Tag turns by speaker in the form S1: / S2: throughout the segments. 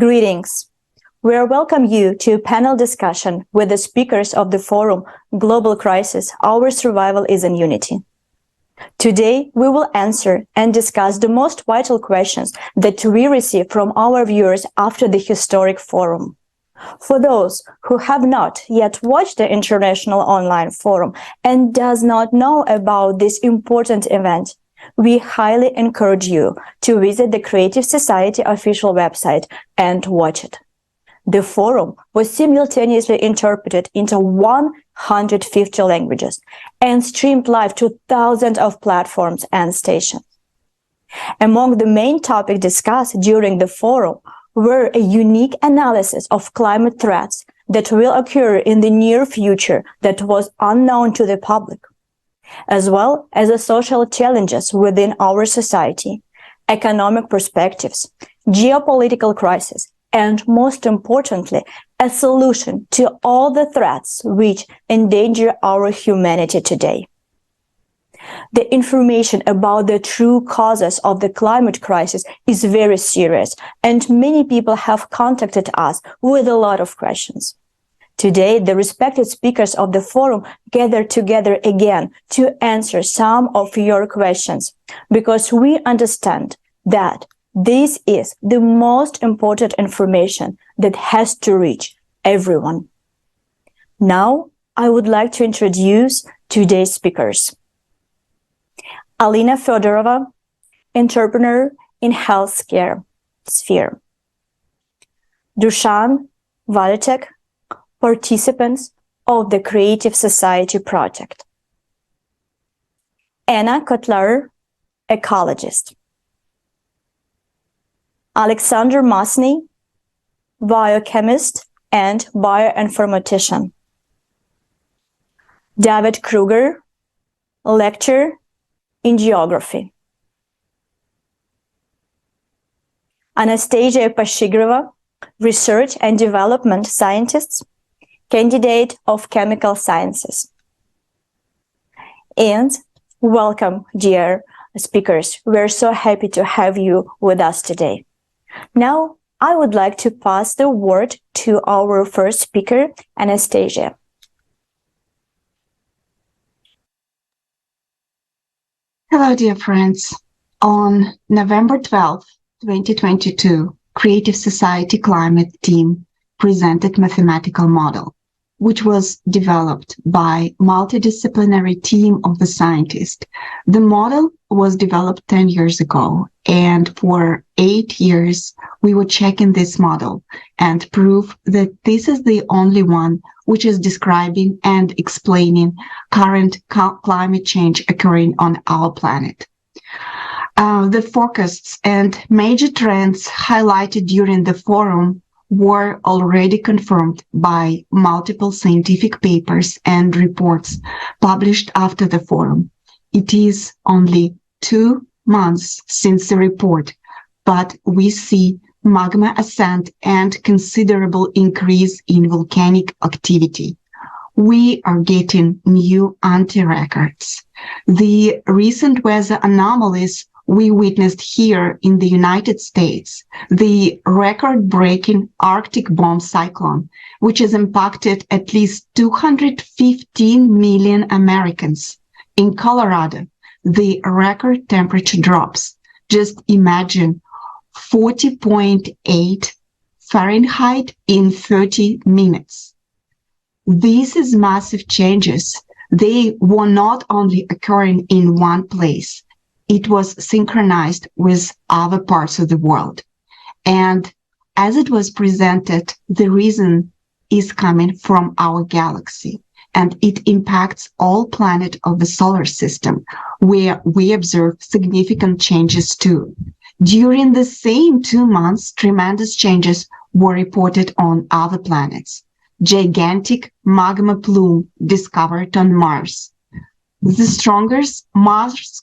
S1: Greetings. We welcome you to a panel discussion with the speakers of the forum Global Crisis, Our Survival is in Unity. Today, we will answer and discuss the most vital questions that we receive from our viewers after the historic forum. For those who have not yet watched the International Online Forum and does not know about this important event, we highly encourage you to visit the Creative Society official website and watch it. The forum was simultaneously interpreted into 150 languages and streamed live to thousands of platforms and stations. Among the main topics discussed during the forum were a unique analysis of climate threats that will occur in the near future that was unknown to the public, as well as the social challenges within our society, economic perspectives, geopolitical crisis, and most importantly, a solution to all the threats which endanger our humanity today. The information about the true causes of the climate crisis is very serious, and many people have contacted us with a lot of questions. Today, the respected speakers of the forum gather together again to answer some of your questions, because we understand that this is the most important information that has to reach everyone. Now, I would like to introduce today's speakers. Alina Fedorova, entrepreneur in healthcare sphere. Dushan Valitek, participants of the Creative Society project. Anna Kotlyar, ecologist. Alexander Masny, biochemist and bioinformatician. David Krueger, lecturer in geography. Anastasia Pashigrova, research and development scientist, candidate of chemical sciences. And welcome, dear speakers. We're so happy to have you with us today. Now, I would like to pass the word to our first speaker, Anastasia.
S2: Hello, dear friends. On November 12, 2022, Creative Society Climate Team presented mathematical model, which was developed by multidisciplinary team of the scientists. The model was developed 10 years ago, and for 8 years, we were checking this model and prove that this is the only one which is describing and explaining current climate change occurring on our planet. The forecasts and major trends highlighted during the forum were already confirmed by multiple scientific papers and reports published after the forum. It is only 2 months since the report, but we see magma ascent and considerable increase in volcanic activity. We are getting new anti-records. The recent weather anomalies we witnessed here in the United States, the record-breaking Arctic bomb cyclone, which has impacted at least 215 million Americans. In Colorado, the record temperature drops. Just imagine 40.8 Fahrenheit in 30 minutes. This is massive changes. They were not only occurring in one place, it was synchronized with other parts of the world. And as it was presented, the reason is coming from our galaxy, and it impacts all planets of the solar system, where we observe significant changes too. During the same 2 months, tremendous changes were reported on other planets. Gigantic magma plume discovered on Mars. The strongest Mars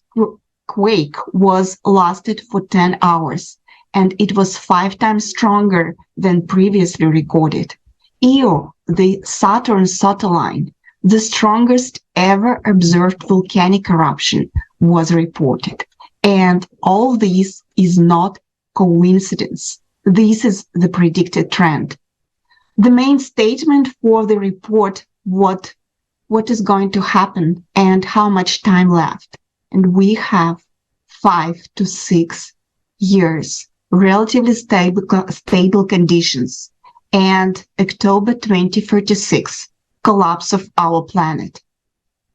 S2: quake was lasted for 10 hours, and it was 5 times stronger than previously recorded. Io, the Saturn satellite, the strongest ever observed volcanic eruption, was reported. And all this is not coincidence. This is the predicted trend. The main statement for the report, what is going to happen and how much time left. And we have 5 to 6 years, relatively stable conditions, and October 2036, collapse of our planet.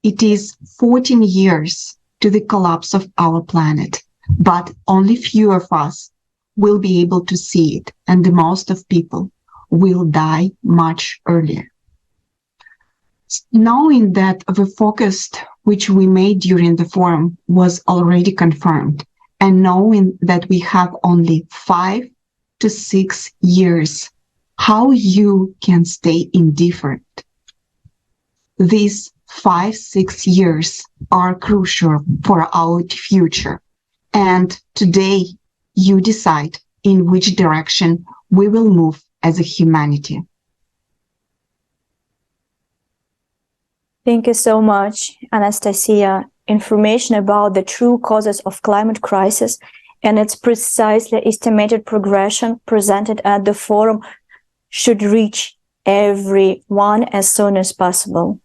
S2: It is 14 years to the collapse of our planet, but only few of us will be able to see it, and the most of people will die much earlier. Knowing that the focus which we made during the forum was already confirmed, and knowing that we have only 5 to 6 years, how you can stay indifferent? These 5-6 years are crucial for our future, and today you decide in which direction we will move as a humanity.
S1: Thank you so much, Anastasia. Information about the true causes of climate crisis and its precisely estimated progression presented at the forum should reach everyone as soon as possible.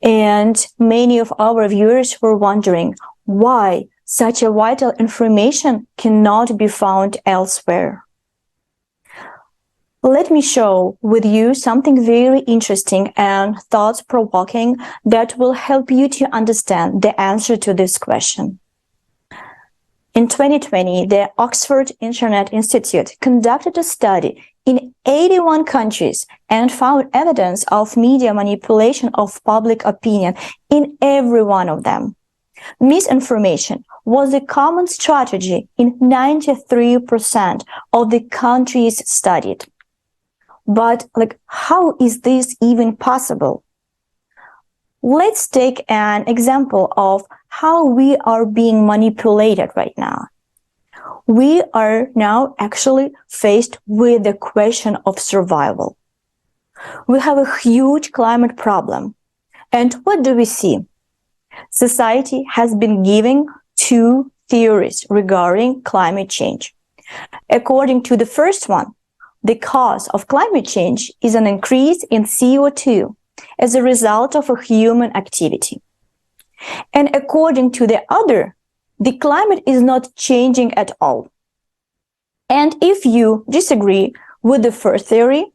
S1: And many of our viewers were wondering why such a vital information cannot be found elsewhere. Let me share with you something very interesting and thought-provoking that will help you to understand the answer to this question. In 2020, the Oxford Internet Institute conducted a study in 81 countries and found evidence of media manipulation of public opinion in every one of them. Misinformation was a common strategy in 93% of the countries studied. But how is this even possible? Let's take an example of how we are being manipulated right now. We are now actually faced with the question of survival. We have a huge climate problem. And what do we see? Society has been giving two theories regarding climate change. According to the first one, the cause of climate change is an increase in CO2 as a result of a human activity. And according to the other, the climate is not changing at all. And if you disagree with the first theory,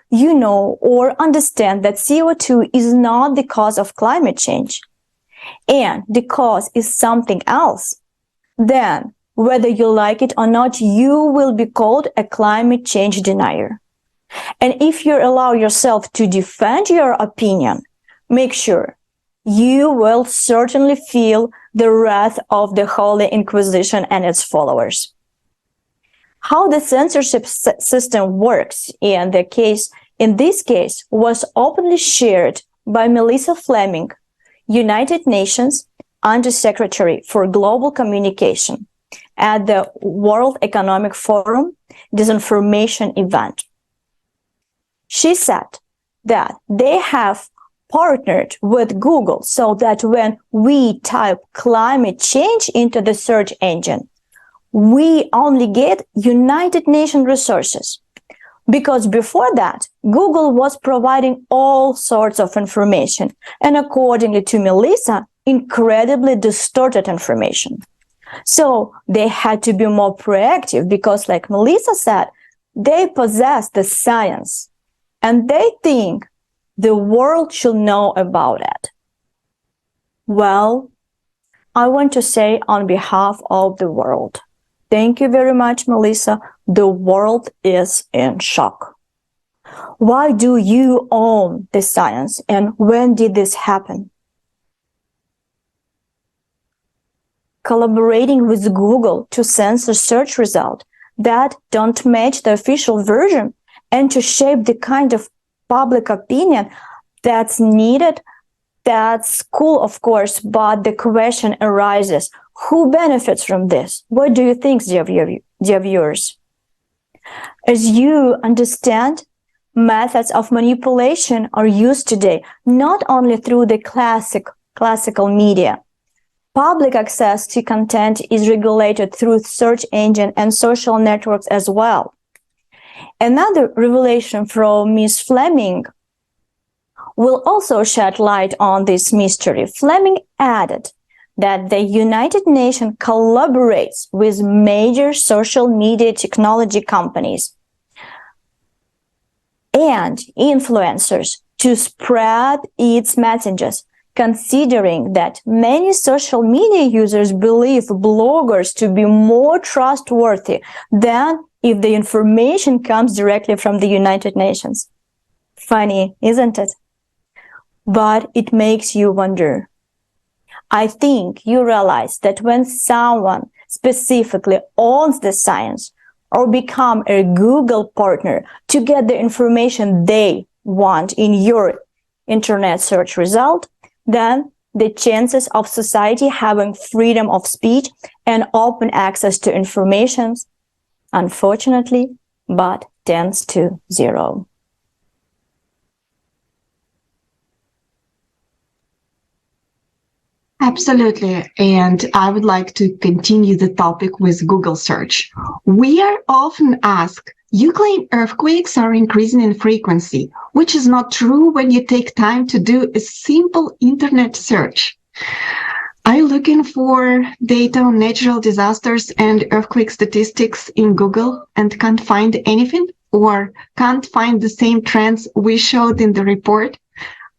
S1: you know or understand that CO2 is not the cause of climate change, and the cause is something else, then whether you like it or not, you will be called a climate change denier. And if you allow yourself to defend your opinion, make sure you will certainly feel the wrath of the Holy Inquisition and its followers. How the censorship system works in this case was openly shared by Melissa Fleming, United Nations Under-Secretary for Global Communication, at the World Economic Forum disinformation event. She said that they have partnered with Google so that when we type climate change into the search engine, we only get United Nations resources. Because before that, Google was providing all sorts of information, and accordingly to Melissa, incredibly distorted information. So they had to be more proactive because, like Melissa said, they possess the science and they think the world should know about it. Well, I want to say on behalf of the world, thank you very much, Melissa. The world is in shock. Why do you own the science, and when did this happen? Collaborating with Google to censor search results that don't match the official version and to shape the kind of public opinion that's needed, that's cool, of course, but the question arises, who benefits from this? What do you think, dear viewers? As you understand, methods of manipulation are used today not only through the classical media. Public access to content is regulated through search engine and social networks as well. Another revelation from Miss Fleming will also shed light on this mystery. Fleming added that the United Nations collaborates with major social media technology companies and influencers to spread its messages, considering that many social media users believe bloggers to be more trustworthy than if the information comes directly from the United Nations. Funny, isn't it? But it makes you wonder. I think you realize that when someone specifically owns the science or become a Google partner to get the information they want in your internet search result, then the chances of society having freedom of speech and open access to information, unfortunately, but tends to zero.
S2: Absolutely. And I would like to continue the topic with Google search. We are often asked, you claim earthquakes are increasing in frequency, which is not true when you take time to do a simple internet search. Are you looking for data on natural disasters and earthquake statistics in Google and can't find anything, or can't find the same trends we showed in the report?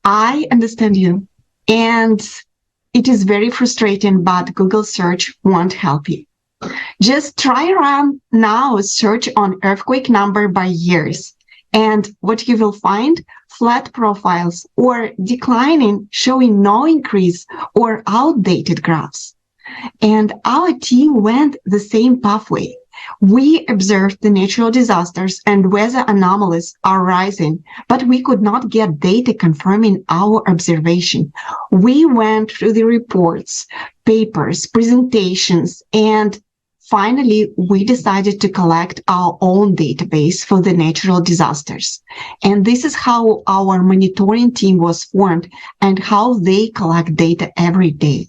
S2: I understand you. And it is very frustrating, but Google search won't help you. Just try around now, search on earthquake number by years. And what you will find, flat profiles or declining, showing no increase, or outdated graphs. And our team went the same pathway. We observed the natural disasters and weather anomalies are rising, but we could not get data confirming our observation. We went through the reports, papers, presentations, and finally, we decided to collect our own database for the natural disasters. And this is how our monitoring team was formed and how they collect data every day.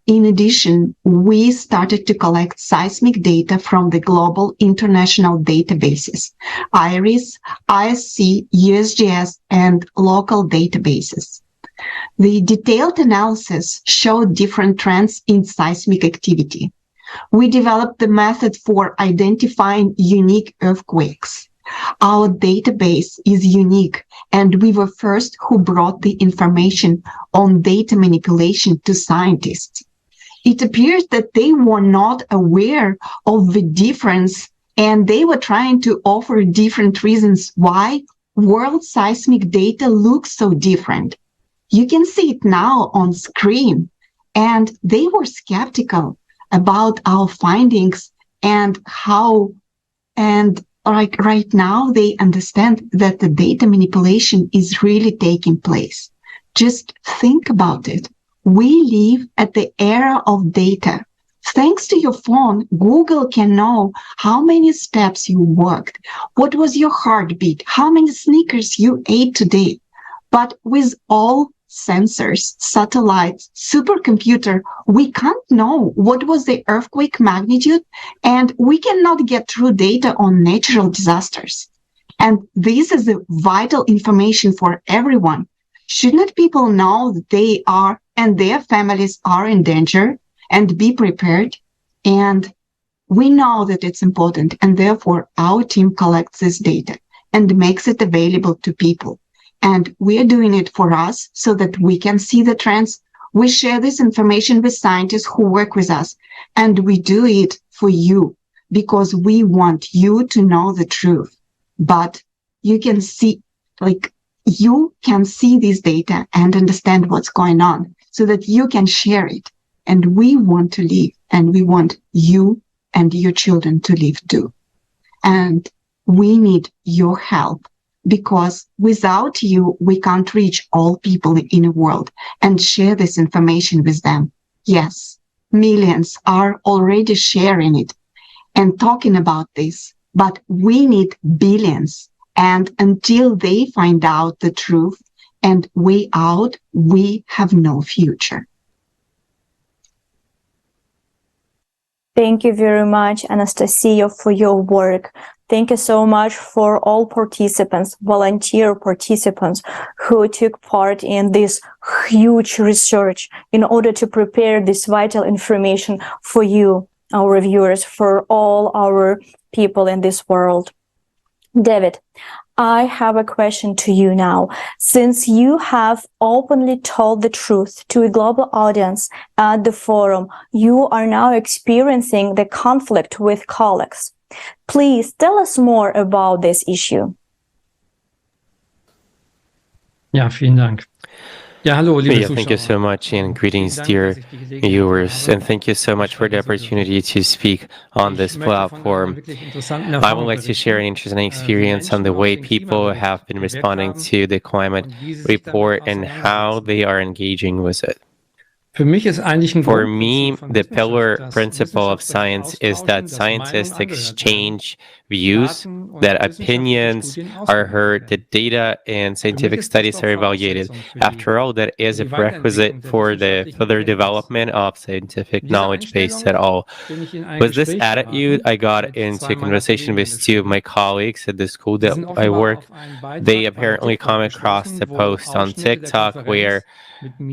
S2: In addition, we started to collect seismic data from the global international databases, IRIS, ISC, USGS, and local databases. The detailed analysis showed different trends in seismic activity. We developed the method for identifying unique earthquakes. Our database is unique, and we were first who brought the information on data manipulation to scientists. It appears that they were not aware of the difference, and they were trying to offer different reasons why world seismic data looks so different. You can see it now on screen, and they were skeptical about our findings and how, and like right now, they understand that the data manipulation is really taking place. Just think about it. We live at the era of data. Thanks to your phone, Google can know how many steps you walked, what was your heartbeat, how many sneakers you ate today. But with all sensors, satellites, supercomputer, we can't know what was the earthquake magnitude, and we cannot get true data on natural disasters. And this is the vital information for everyone. Shouldn't people know that they are and their families are in danger and be prepared? And we know that it's important, and therefore our team collects this data and makes it available to people. And we are doing it for us so that we can see the trends. We share this information with scientists who work with us, and we do it for you because we want you to know the truth. But you can see, you can see this data and understand what's going on so that you can share it. And we want to live, and we want you and your children to live too. And we need your help, because without you, we can't reach all people in the world and share this information with them. Yes, millions are already sharing it and talking about this, but we need billions. And until they find out the truth and way out, we have no future.
S1: Thank you very much, Anastasia, for your work Thank you so much for all participants, volunteer participants who took part in this huge research in order to prepare this vital information for you, our viewers, for all our people in this world. David, I have a question to you now. Since you have openly told the truth to a global audience at the forum, you are now experiencing the conflict with colleagues. Please tell us more about this issue.
S3: Ja, vielen Dank. Ja, hallo, liebe Zuschauer.
S4: Thank you so much, and greetings, dear viewers, and thank you so much for the opportunity to speak on this platform. I would like to share an interesting experience on the way people have been responding to the climate report and how they are engaging with it. For me, the pillar principle of science is that scientists exchange views, that opinions are heard, that data and scientific studies are evaluated. After all, that is a prerequisite for the further development of scientific knowledge base at all. With this attitude, I got into conversation with two of my colleagues at the school that I work. They apparently come across a post on TikTok where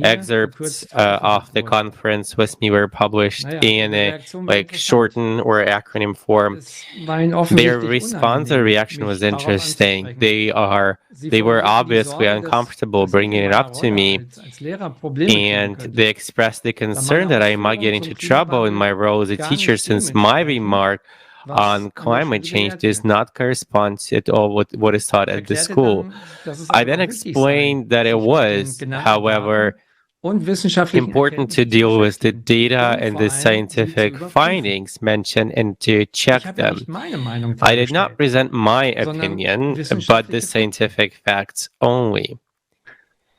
S4: excerpts of the conference with me were published in a shortened or acronym form. Their response or reaction was interesting. They were obviously uncomfortable bringing it up to me, and they expressed the concern that I might get into trouble in my role as a teacher, since my remark on climate change does not correspond at all with what is taught at the school. I then explained that it was, however, important to deal with the data and the scientific findings mentioned and to check them. I did not present my opinion, but the scientific facts only.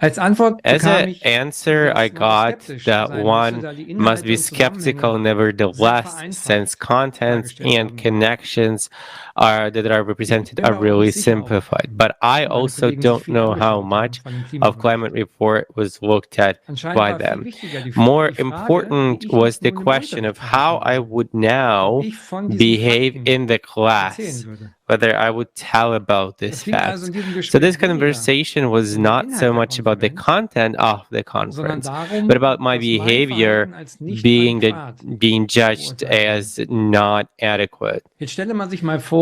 S4: As an answer, I got that one must be skeptical nevertheless, since contents and connections that are represented are really simplified. But I also don't know how much of climate report was looked at by them. More important was the question of how I would now behave in the class, whether I would tell about this fact. So this conversation was not so much about the content of the conference, but about my behavior being judged as not adequate.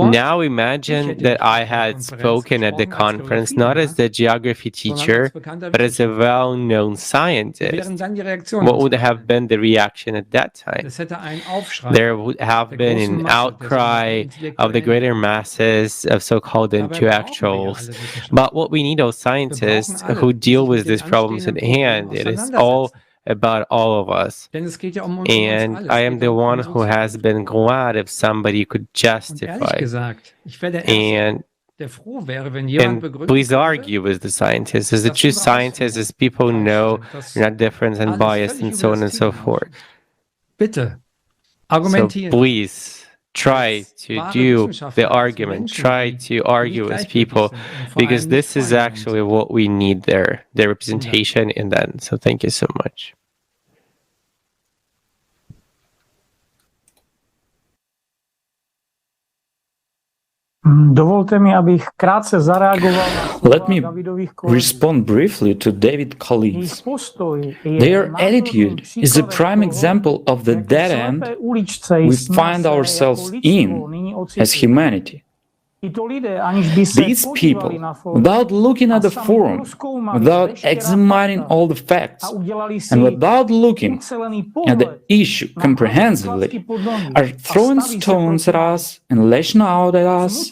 S4: Now imagine that I had spoken at the conference not as the geography teacher, but as a well-known scientist. What would have been the reaction at that time? There would have been an outcry of the greater masses of so-called intellectuals. But what we need are scientists who deal with these problems at hand. It is all about all of us. And I am the one who has been glad if somebody could justify. And please argue with the scientists. As a true scientist, as people know, you're not different and biased and so on and so forth. So please try to do the argument, try to argue with people, because this is actually what we need there, the representation in that. So thank you so much.
S5: Let me respond briefly to David's colleagues. Their attitude is a prime example of the dead end we find ourselves in as humanity. These people, without looking at the forum, without examining all the facts, and without looking at the issue comprehensively, are throwing stones at us and lashing out at us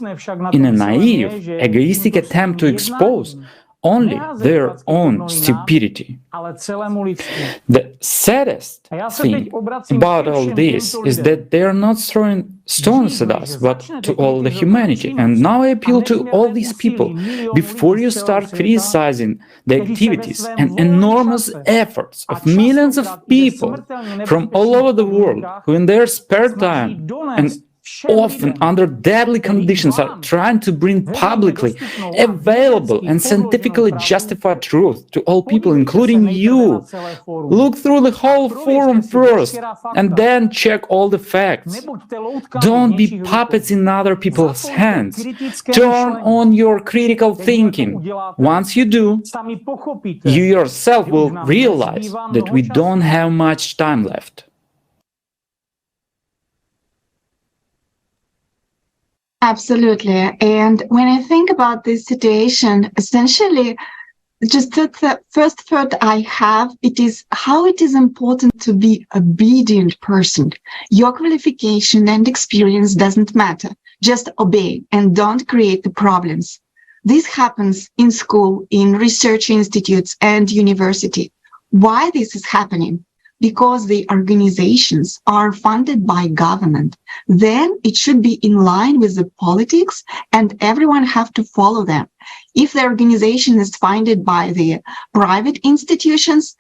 S5: in a naive, egoistic attempt to expose only their own stupidity. The saddest thing about all this is that they are not throwing stones at us, but to all the humanity. And now I appeal to all these people, before you start criticizing the activities and enormous efforts of millions of people from all over the world who in their spare time and often under deadly conditions, are trying to bring publicly available and scientifically justified truth to all people, including you. Look through the whole forum first and then check all the facts. Don't be puppets in other people's hands. Turn on your critical thinking. Once you do, you yourself will realize that we don't have much time left.
S2: Absolutely. And when I think about this situation, essentially, just the first thought I have, it is how it is important to be obedient person. Your qualification and experience doesn't matter. Just obey and don't create the problems. This happens in school, in research institutes and university. Why this is happening? Because the organizations are funded by government. Then it should be in line with the politics and everyone have to follow them. If the organization is funded by the private institutions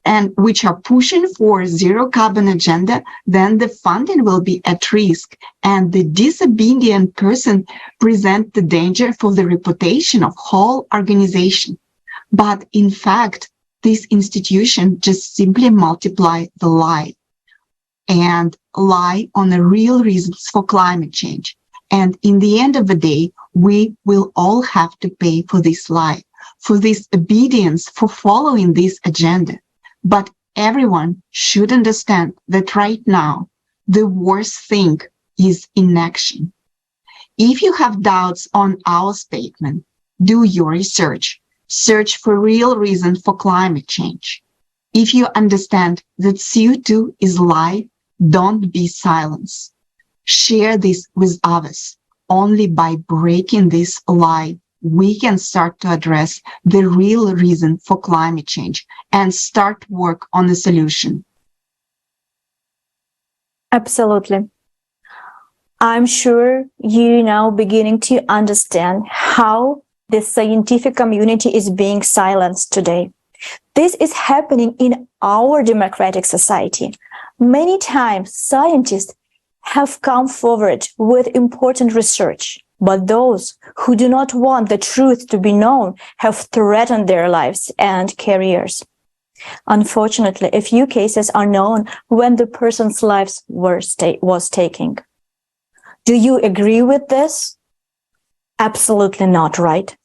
S2: and which are pushing for zero carbon agenda, then the funding will be at risk and the disobedient person present the danger for the reputation of whole organization. But in fact, this institution just simply multiply the lie and lie on the real reasons for climate change. And in the end of the day, we will all have to pay for this lie, for this obedience, for following this agenda. But everyone should understand that right now, the worst thing is inaction. If you have doubts on our statement, do your research. Search for real reason for climate change. If you understand that CO2 is lie, don't be silent. Share this with others. Only by breaking this lie, we can start to address the real reason for climate change and start work on the solution.
S1: Absolutely. I'm sure you now beginning to understand how the scientific community is being silenced today. This is happening in our democratic society. Many times, scientists have come forward with important research, but those who do not want the truth to be known have threatened their lives and careers. Unfortunately, a few cases are known when the person's lives was taken. Do you agree with this? Absolutely not, right?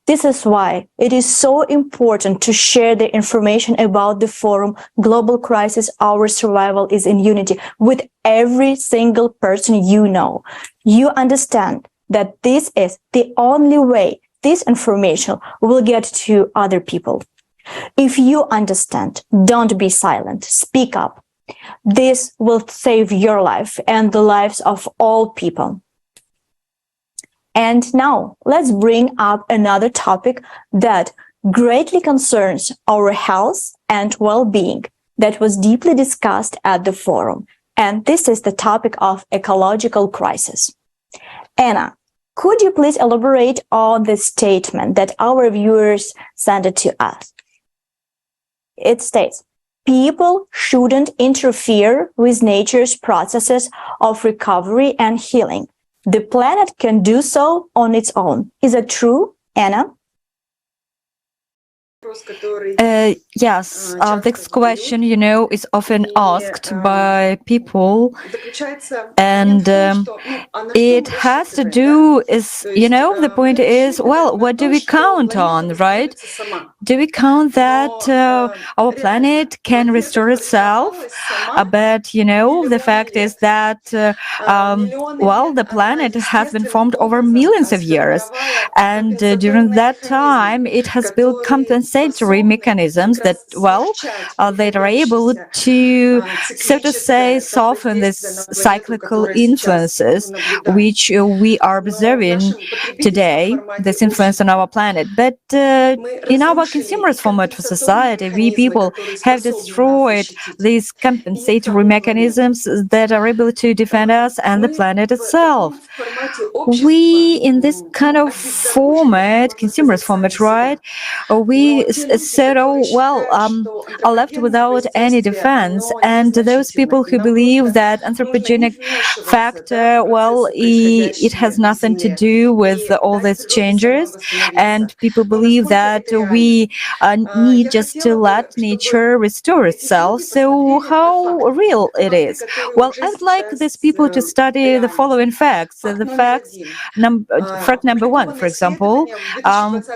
S1: This is why it is so important to share the information about the forum Global Crisis, Our Survival is in Unity with every single person you know. You understand that this is the only way this information will get to other people. If you understand, don't be silent, speak up. This will save your life and the lives of all people. And now let's bring up another topic that greatly concerns our health and well-being that was deeply discussed at the forum. And this is the topic of ecological crisis. Anna, could you please elaborate on the statement that our viewers sent it to us? It states, people shouldn't interfere with nature's processes of recovery and healing. The planet can do so on its own. Is it true, Anna?
S6: Yes, this question, is often asked by people, and it has to do the point is, well, what do we count on, right? Do we count that our planet can restore itself? But, the fact is that, the planet has been formed over millions of years, and during that time, it has built compensatory mechanisms that, they are able to, so to say, soften these cyclical influences which we are observing today, this influence on our planet. But in our consumerist format for society, we people have destroyed these compensatory mechanisms that are able to defend us and the planet itself. we, in this kind of format, consumerist format, right, we said, oh, well, are left without any defense. And those people who believe that anthropogenic factor, well, it has nothing to do with all these changes. And people believe that we need just to let nature restore itself. So how real it is? Well, I would like these people to study the following facts. The facts, fact number one, for example,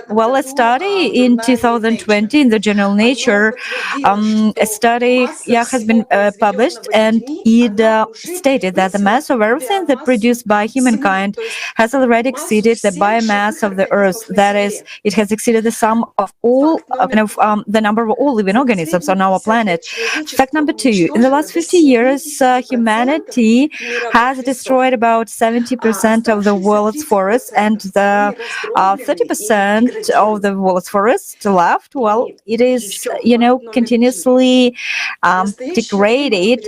S6: well, a study in 2020 in the journal Nature, a study has been published, and it stated that the mass of everything that produced by humankind has already exceeded the biomass of the Earth. That is, it has exceeded the sum of all the number of all living organisms on our planet. Fact number two: in the last 50 years, humanity has destroyed about 70% of the world's forests, and the 30% of the world's forests left, well, it is, continuously degraded.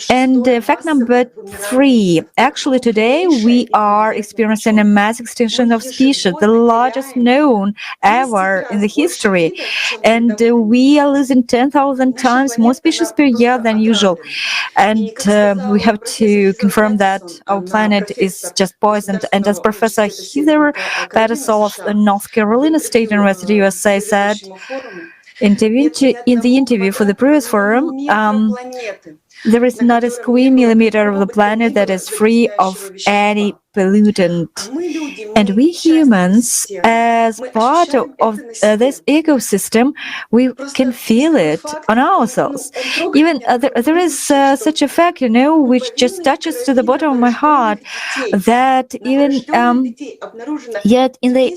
S6: And fact number three: actually today we are experiencing a mass extinction of species, the largest known ever in the history, and we are losing 10,000 times more species per year than usual. And we have to confirm that our planet is just poisoned. And as Professor Heather Patterson of the North Carolina State University, USA, said in the interview for the previous forum, there is not a square millimeter of the planet that is free of any pollutant. And we humans, as part of this ecosystem, we can feel it on ourselves. Even there is such a fact, which just touches to the bottom of my heart, that even yet in the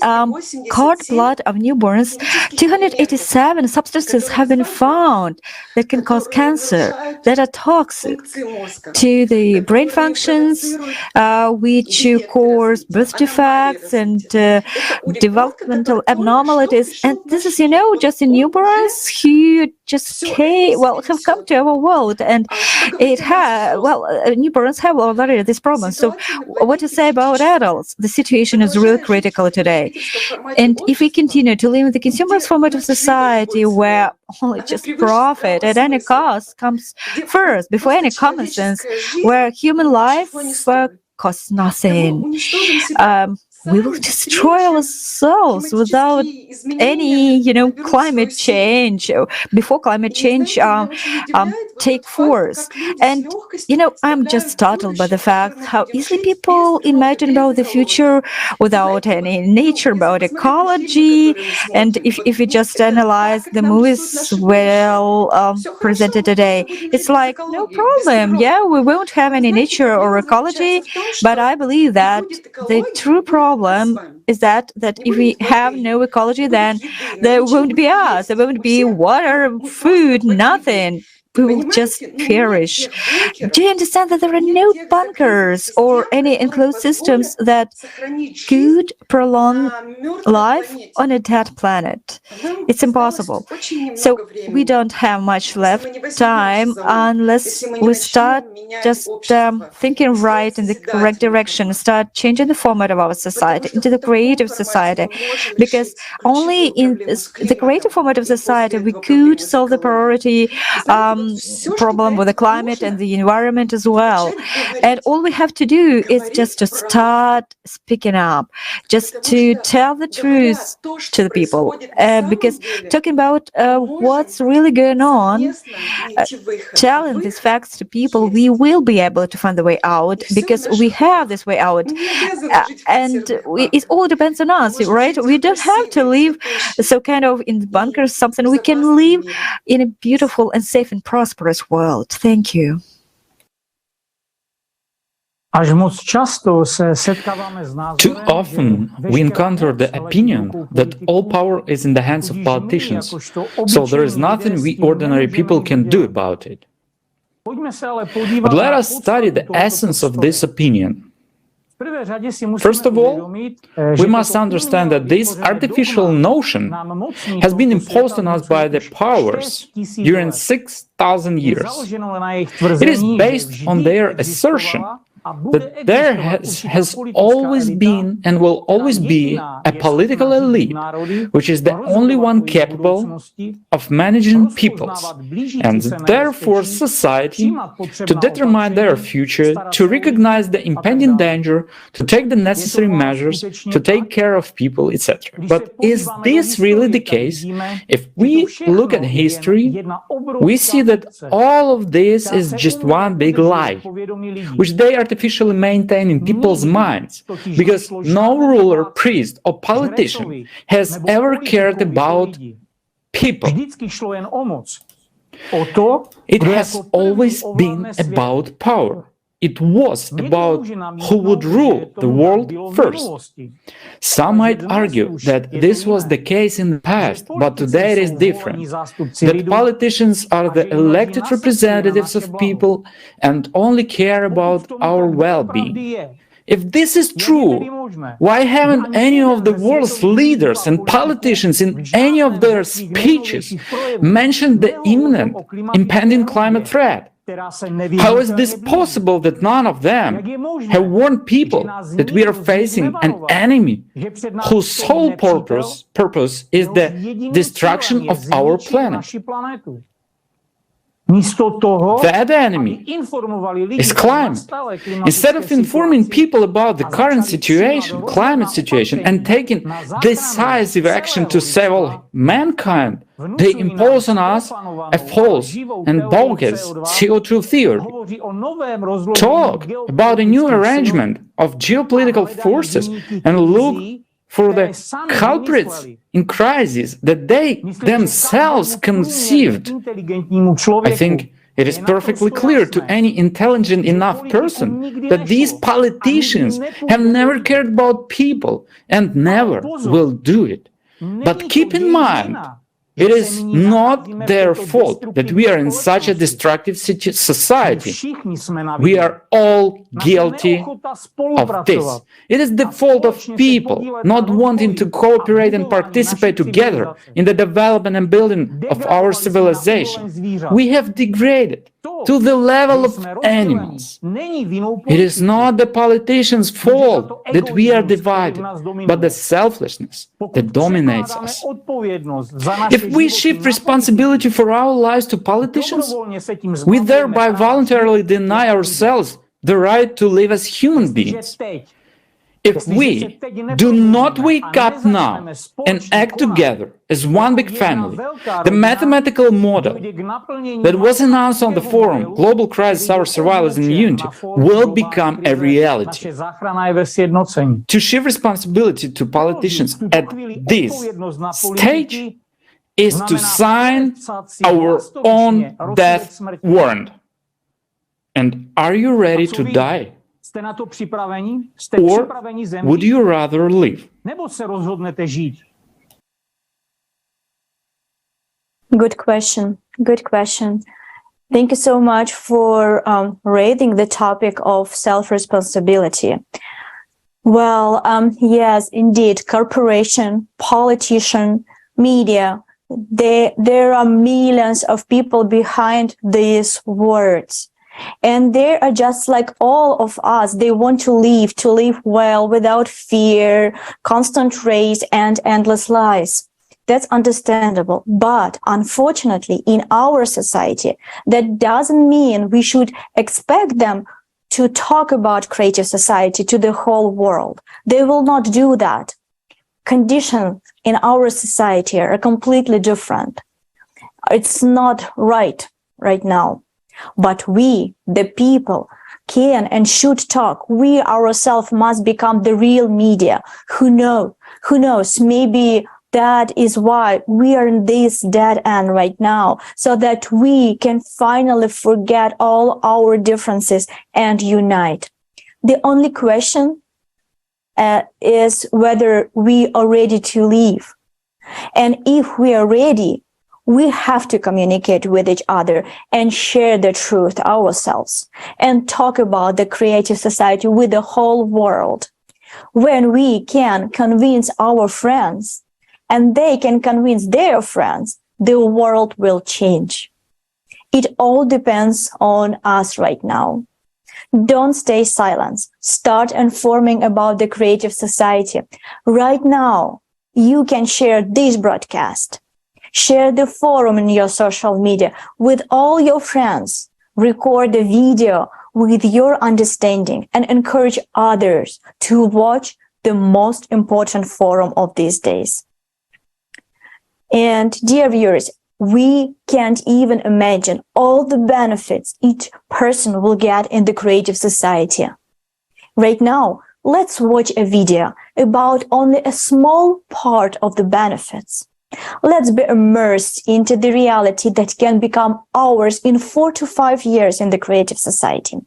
S6: cord blood of newborns, 287 substances have been found that can cause cancer, that are toxic to the brain functions, which cause birth defects and developmental abnormalities. And this is, just in newborns who just have come to our world, and newborns have already this problem. So what to say about adults? The situation is really critical today. And if we continue to live in the consumerist format of society, where only just profit at any cost comes first, before any common sense, where human life costs nothing, we will destroy ourselves without any, climate change, before climate change take force. And, I'm just startled by the fact how easily people imagine about the future without any nature, about ecology. And if we just analyze the movies presented today, it's like, no problem. Yeah, we won't have any nature or ecology. But I believe that the true problem is that if we have no ecology, then there won't be us. There won't be water, food, nothing. We will just perish. Do you understand that there are no bunkers or any enclosed systems that could prolong life on a dead planet? It's impossible. So we don't have much left time unless we start just thinking right in the correct direction, start changing the format of our society into the creative society, because only in the creative format of society we could solve the priority problem with the climate and the environment as well. And all we have to do is just to start speaking up, just to tell the truth to the people, because talking about what's really going on, telling these facts to people, we will be able to find the way out, because we have this way out, and it all depends on us, right? We don't have to live so kind of in bunkers, something. We can live in a beautiful and safe and prosperous world. Thank you.
S5: Too often, we encounter the opinion that all power is in the hands of politicians, so there is nothing we ordinary people can do about it. But let us study the essence of this opinion. First of all, we must understand that this artificial notion has been imposed on us by the powers during 6,000 years. It is based on their assertion that there has always been and will always be a political elite, which is the only one capable of managing peoples, and therefore society, to determine their future, to recognize the impending danger, to take the necessary measures, to take care of people, etc. But is this really the case? If we look at history, we see that all of this is just one big lie, which they artificially maintain in people's minds, because no ruler, priest, or politician has ever cared about people. It has always been about power. It was about who would rule the world first. Some might argue that this was the case in the past, but today it is different. That politicians are the elected representatives of people and only care about our well-being. If this is true, why haven't any of the world's leaders and politicians in any of their speeches mentioned the imminent, impending climate threat? How is this possible that none of them have warned people that we are facing an enemy whose sole purpose is the destruction of our planet? That enemy is climate. Instead of informing people about the current situation, climate situation, and taking decisive action to save all mankind, they impose on us a false and bogus CO2 theory. Talk about a new arrangement of geopolitical forces and look for the culprits in crisis that they themselves conceived. I think it is perfectly clear to any intelligent enough person that these politicians have never cared about people and never will do it. But keep in mind, it is not their fault that we are in such a destructive society. We are all guilty of this. It is the fault of people not wanting to cooperate and participate together in the development and building of our civilization. We have degraded to the level of animals. It is not the politicians' fault that we are divided, but the selfishness that dominates us. If we shift responsibility for our lives to politicians, we thereby voluntarily deny ourselves the right to live as human beings. If we do not wake up now and act together as one big family, the mathematical model that was announced on the forum, Global Crisis, Our Survival is in Unity, will become a reality. To shift responsibility to politicians at this stage is to sign our own death warrant. And are you ready to die? Or would you rather live?
S1: Good question. Good question. Thank you so much for raising the topic of self-responsibility. Well, yes, indeed, corporation, politician, media, there are millions of people behind these words. And they are just like all of us. They want to live well, without fear, constant race, and endless lies. That's understandable. But unfortunately, in our society, that doesn't mean we should expect them to talk about creative society to the whole world. They will not do that. Conditions in our society are completely different. It's not right now. But we, the people, can and should talk. We ourselves must become the real media. Who knows, maybe that is why we are in this dead end right now, so that we can finally forget all our differences and unite. The only question is whether we are ready to leave. And if we are ready, we have to communicate with each other and share the truth ourselves and talk about the creative society with the whole world. When we can convince our friends and they can convince their friends, the world will change. It all depends on us right now. Don't stay silent. Start informing about the creative society. Right now, you can share this broadcast. Share the forum in your social media with all your friends. Record the video with your understanding and encourage others to watch the most important forum of these days. And dear viewers, we can't even imagine all the benefits each person will get in the creative society. Right now, let's watch a video about only a small part of the benefits. Let's be immersed into the reality that can become ours in 4 to 5 years in the creative society.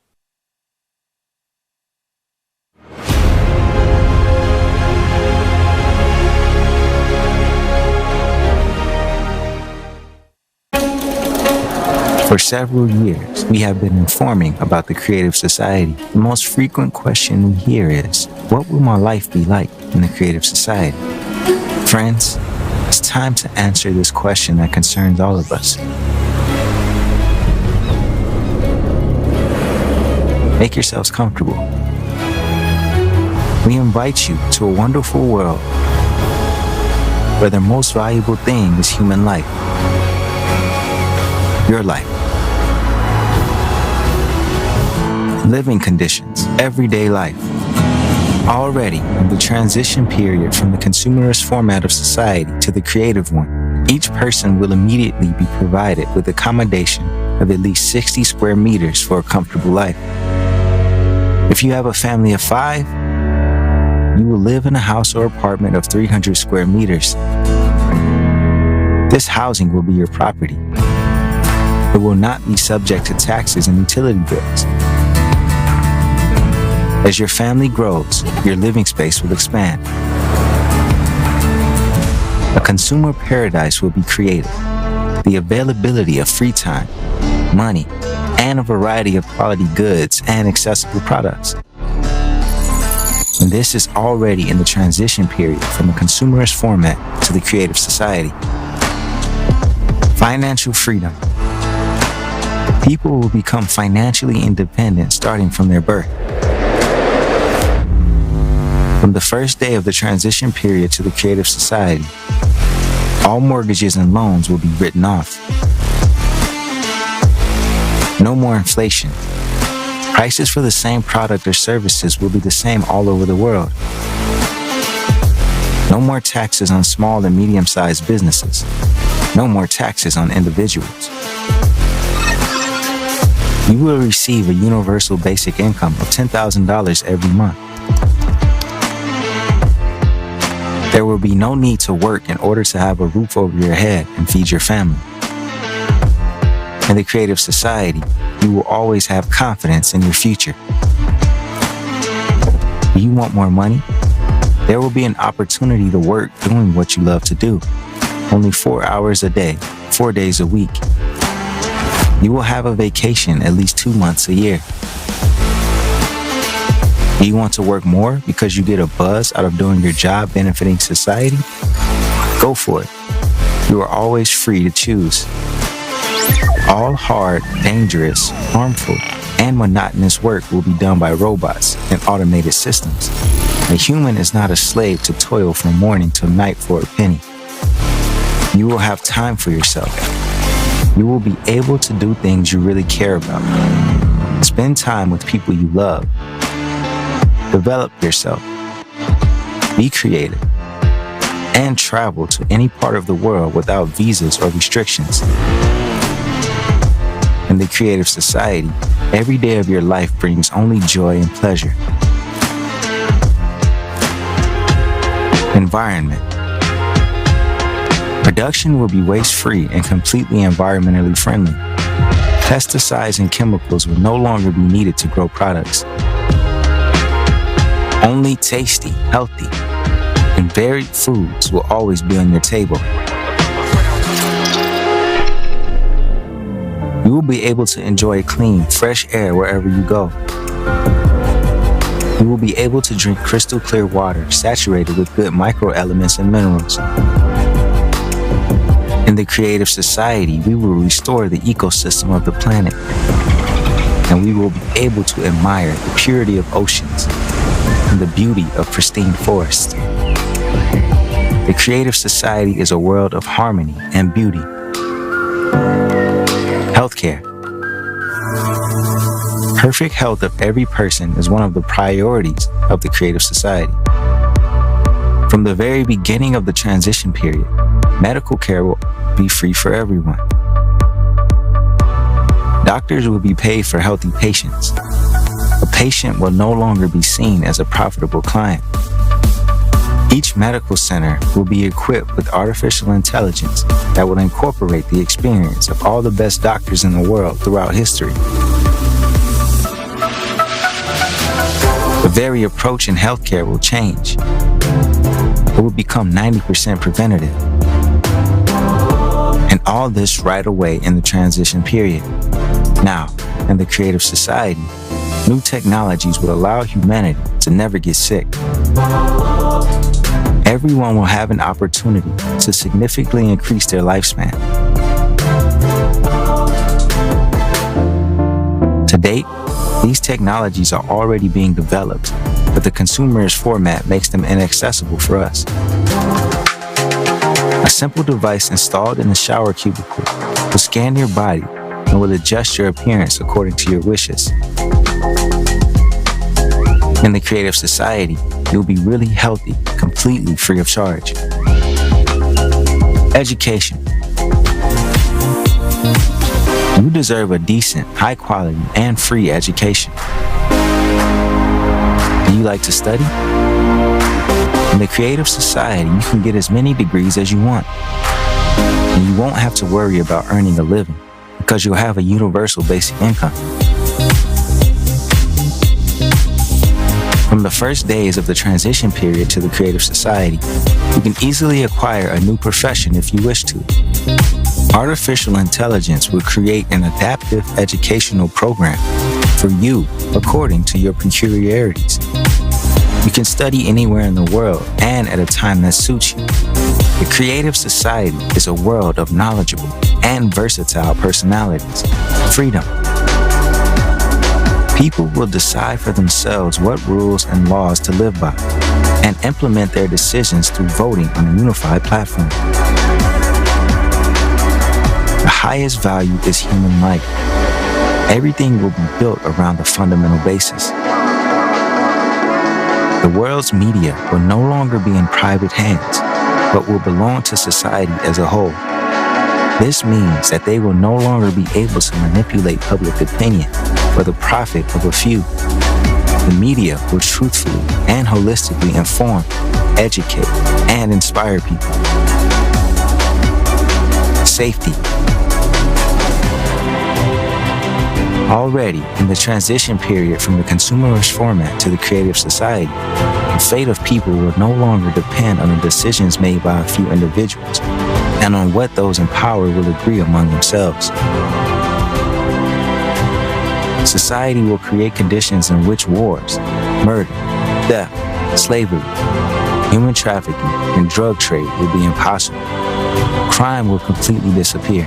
S7: For several years, we have been informing about the creative society. The most frequent question we hear is, what will my life be like in the creative society? Friends, it's time to answer this question that concerns all of us. Make yourselves comfortable. We invite you to a wonderful world where the most valuable thing is human life. Your life. Living conditions, everyday life. Already in the transition period from the consumerist format of society to the creative one, each person will immediately be provided with accommodation of at least 60 square meters for a comfortable life. If you have a family of 5, you will live in a house or apartment of 300 square meters. This housing will be your property. It will not be subject to taxes and utility bills. As your family grows, your living space will expand. A consumer paradise will be created. The availability of free time, money, and a variety of quality goods and accessible products. And this is already in the transition period from a consumerist format to the creative society. Financial freedom. People will become financially independent starting from their birth. From the first day of the transition period to the creative society, all mortgages and loans will be written off. No more inflation. Prices for the same product or services will be the same all over the world. No more taxes on small and medium-sized businesses. No more taxes on individuals. You will receive a universal basic income of $10,000 every month. There will be no need to work in order to have a roof over your head and feed your family. In the creative society, you will always have confidence in your future. Do you want more money? There will be an opportunity to work doing what you love to do. Only 4 hours a day, 4 days a week. You will have a vacation at least 2 months a year. Do you want to work more because you get a buzz out of doing your job benefiting society? Go for it. You are always free to choose. All hard, dangerous, harmful, and monotonous work will be done by robots and automated systems. A human is not a slave to toil from morning till night for a penny. You will have time for yourself. You will be able to do things you really care about. Spend time with people you love. Develop yourself. Be creative. And travel to any part of the world without visas or restrictions. In the creative society, every day of your life brings only joy and pleasure. Environment. Production will be waste-free and completely environmentally friendly. Pesticides and chemicals will no longer be needed to grow products. Only tasty, healthy, and varied foods will always be on your table. You will be able to enjoy clean, fresh air wherever you go. You will be able to drink crystal clear water saturated with good microelements and minerals. In the creative society, we will restore the ecosystem of the planet. and we will be able to admire the purity of oceans and the beauty of pristine forests. The creative society is a world of harmony and beauty. Healthcare. Perfect health of every person is one of the priorities of the creative society. From the very beginning of the transition period, medical care will be free for everyone. Doctors will be paid for healthy patients. A patient will no longer be seen as a profitable client. Each medical center will be equipped with artificial intelligence that will incorporate the experience of all the best doctors in the world throughout history. The very approach in healthcare will change. It will become 90% preventative. And all this right away in the transition period. Now, in the creative society, new technologies will allow humanity to never get sick. Everyone will have an opportunity to significantly increase their lifespan. To date, these technologies are already being developed, but the consumerist format makes them inaccessible for us. A simple device installed in the shower cubicle will scan your body and will adjust your appearance according to your wishes. In the creative society, you'll be really healthy, completely free of charge. Education. You deserve a decent, high quality, and free education. Do you like to study? In the creative society, you can get as many degrees as you want. And you won't have to worry about earning a living because you'll have a universal basic income. From the first days of the transition period to the creative society, you can easily acquire a new profession if you wish to. Artificial intelligence will create an adaptive educational program for you according to your peculiarities. You can study anywhere in the world and at a time that suits you. The creative society is a world of knowledgeable and versatile personalities. Freedom. People will decide for themselves what rules and laws to live by and implement their decisions through voting on a unified platform. The highest value is human life. Everything will be built around the fundamental basis. The world's media will no longer be in private hands, but will belong to society as a whole. This means that they will no longer be able to manipulate public opinion for the profit of a few. The media will truthfully and holistically inform, educate, and inspire people. Safety. Already, in the transition period from the consumerist format to the creative society, the fate of people will no longer depend on the decisions made by a few individuals and on what those in power will agree among themselves. Society will create conditions in which wars, murder, theft, slavery, human trafficking, and drug trade will be impossible. Crime will completely disappear.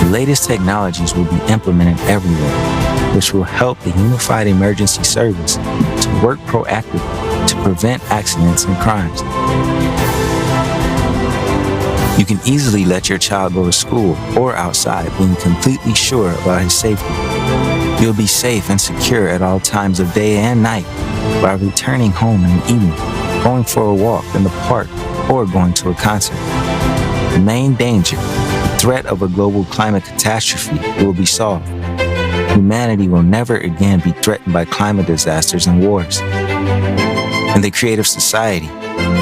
S7: The latest technologies will be implemented everywhere, which will help the Unified Emergency Service to work proactively to prevent accidents and crimes. You can easily let your child go to school or outside being completely sure about his safety. You'll be safe and secure at all times of day and night while returning home in the evening, going for a walk in the park, or going to a concert. The main danger, the threat of a global climate catastrophe, will be solved. Humanity will never again be threatened by climate disasters and wars. In the creative society,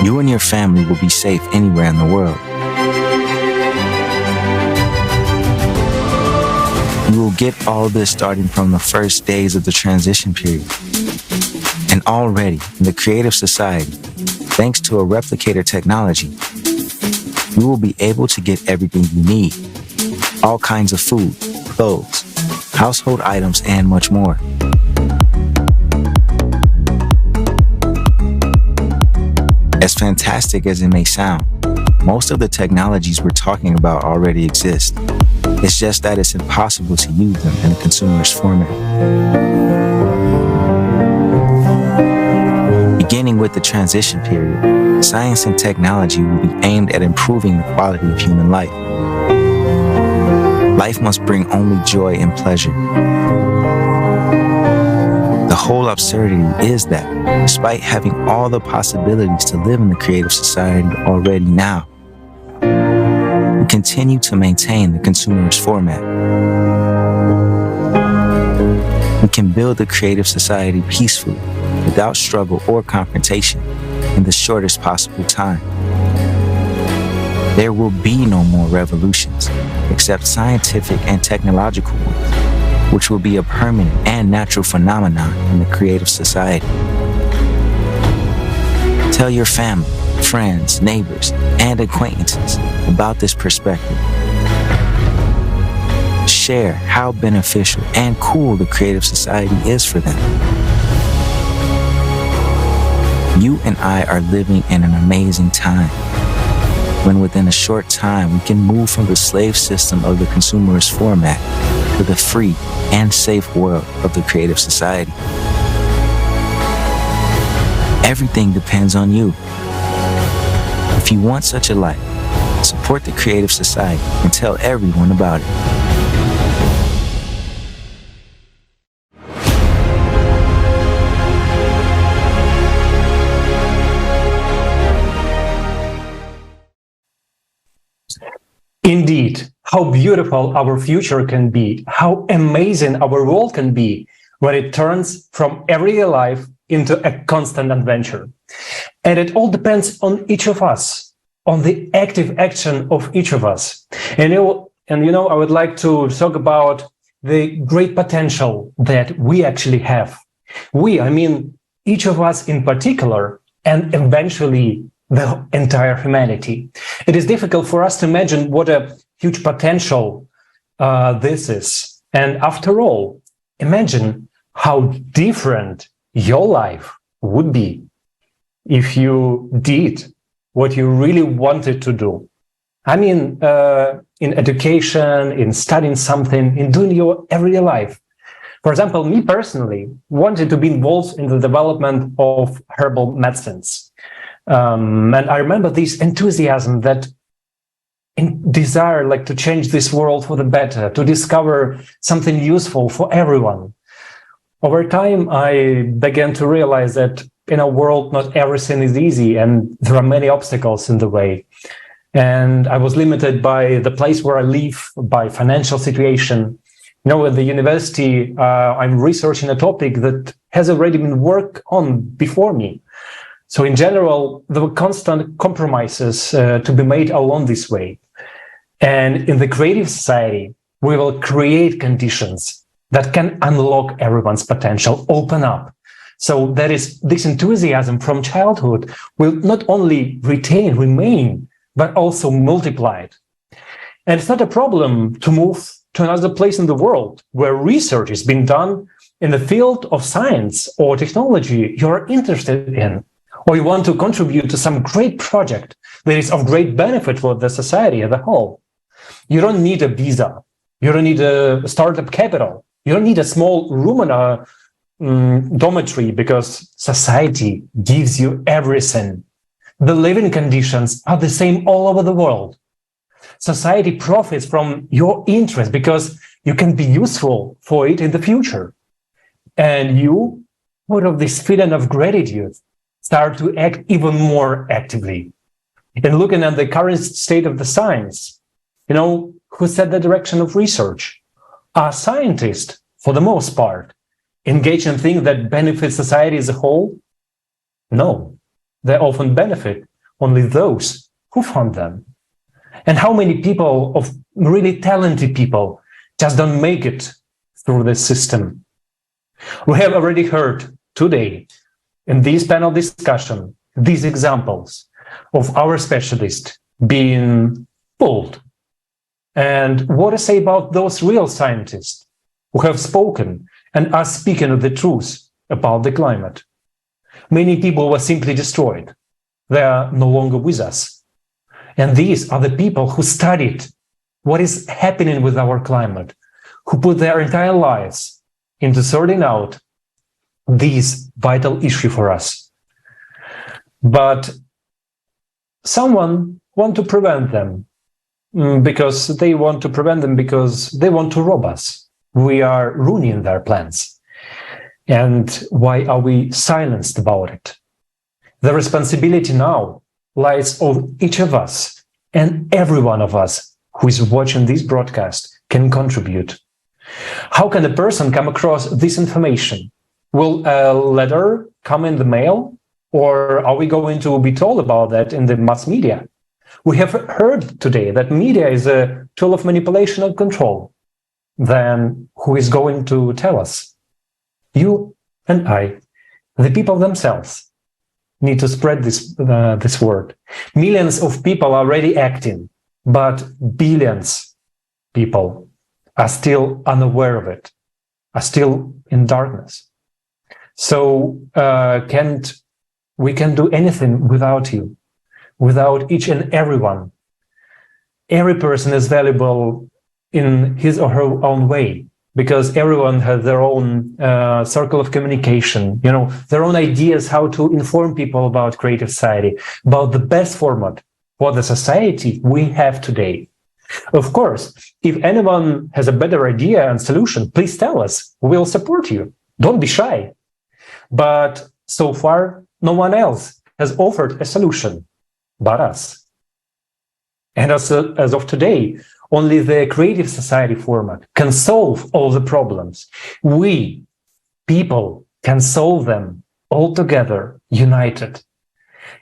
S7: you and your family will be safe anywhere in the world. You will get all this starting from the first days of the transition period. And already, in the creative society, thanks to a replicator technology, you will be able to get everything you need. All kinds of food, clothes, household items, and much more. As fantastic as it may sound, Most of the technologies we're talking about already exist. It's just that it's impossible to use them in a consumerist format. Beginning with the transition period, science and technology will be aimed at improving the quality of human life. Life must bring only joy and pleasure. The whole absurdity is that, despite having all the possibilities to live in the creative society already now, we continue to maintain the consumerist format. We can build the creative society peacefully, without struggle or confrontation, in the shortest possible time. There will be no more revolutions, except scientific and technological ones, which will be a permanent and natural phenomenon in the creative society. Tell your family, friends, neighbors, and acquaintances about this perspective. Share how beneficial and cool the creative society is for them. You and I are living in an amazing time, when within a short time we can move from the slave system of the consumerist format to the free and safe world of the creative society. Everything depends on you. If you want such a life, support the creative society and tell everyone about it.
S8: Indeed, how beautiful our future can be, how amazing our world can be when it turns from everyday life into a constant adventure. And it all depends on each of us, on the active action of each of us. And I would like to talk about the great potential that we actually have. We, I mean, each of us in particular, and eventually the entire humanity. It is difficult for us to imagine what a huge potential this is. And after all, imagine how different your life would be if you did what you really wanted to do. I mean, in education, in studying something, in doing your everyday life. For example, me personally wanted to be involved in the development of herbal medicines. And I remember this enthusiasm, that desire like to change this world for the better, to discover something useful for everyone. Over time, I began to realize that in a world, not everything is easy and there are many obstacles in the way. And I was limited by the place where I live, by financial situation. At the university, I'm researching a topic that has already been worked on before me. So in general, there were constant compromises to be made along this way. And in the creative society, we will create conditions that can unlock everyone's potential, open up. So that is, this enthusiasm from childhood will not only remain, but also multiplied. And it's not a problem to move to another place in the world where research is being done in the field of science or technology you're interested in, or you want to contribute to some great project that is of great benefit for the society as a whole. You don't need a visa. You don't need a startup capital. You don't need a small room in a dormitory, because society gives you everything. The living conditions are the same all over the world. Society profits from your interest because you can be useful for it in the future. And you, out of this feeling of gratitude, start to act even more actively. And looking at the current state of the science, who set the direction of research? Are scientists, for the most part, engaged in things that benefit society as a whole? No, they often benefit only those who fund them. And how many people, of really talented people, just don't make it through this system? We have already heard today in this panel discussion these examples of our specialists being pulled. And what to say about those real scientists who have spoken and are speaking the truth about the climate? Many people were simply destroyed. They are no longer with us. And these are the people who studied what is happening with our climate, who put their entire lives into sorting out this vital issue for us. But someone wants to prevent them because they want to rob us. We are ruining their plans. And why are we silenced about it? The responsibility now lies on each of us, and every one of us who is watching this broadcast can contribute. How can a person come across this information? Will a letter come in the mail? Or are we going to be told about that in the mass media? We have heard today that media is a tool of manipulation and control. Then who is going to tell us? You and I, the people themselves, need to spread this word. Millions of people are already acting, but billions of people are still unaware of it, are still in darkness. So we can't do anything without you, without each and everyone. Every person is valuable in his or her own way, because everyone has their own circle of communication, their own ideas how to inform people about creative society, about the best format for the society we have today. Of course, if anyone has a better idea and solution, please tell us. We'll support you. Don't be shy. But so far, no one else has offered a solution but us. And as of today, only the creative society format can solve all the problems. We, people, can solve them all together, united.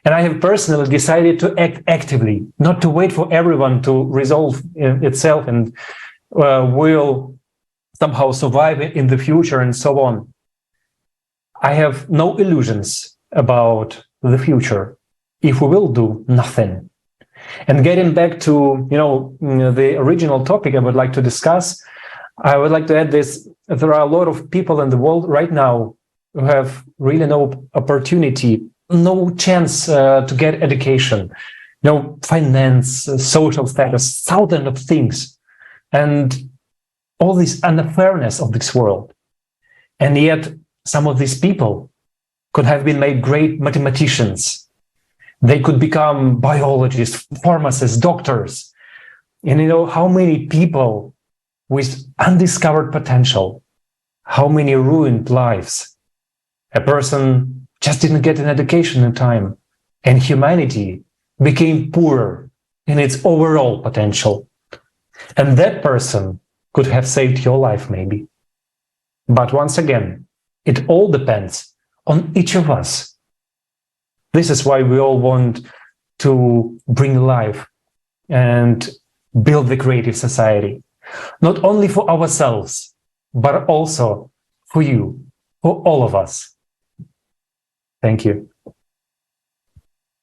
S8: And I have personally decided to act actively, not to wait for everyone to resolve itself and will somehow survive in the future and so on. I have no illusions about the future if we will do nothing. And getting back to the original topic I would like to discuss, I would like to add this: there are a lot of people in the world right now who have really no opportunity, no chance to get education, no finance, social status, thousands of things, and all this unfairness of this world. And yet some of these people could have been made great mathematicians. They could become biologists, pharmacists, doctors. And how many people with undiscovered potential, how many ruined lives. A person just didn't get an education in time, and humanity became poorer in its overall potential. And that person could have saved your life, maybe. But once again, it all depends on each of us. This is why we all want to bring life and build the creative society, not only for ourselves, but also for you, for all of us. Thank you.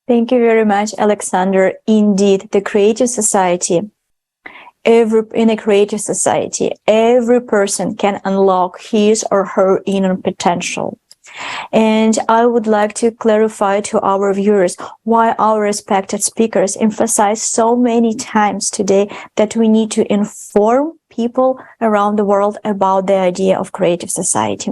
S1: Thank you very much, Alexander. Indeed, the creative society, in a creative society, every person can unlock his or her inner potential. And I would like to clarify to our viewers why our respected speakers emphasize so many times today that we need to inform people around the world about the idea of creative society.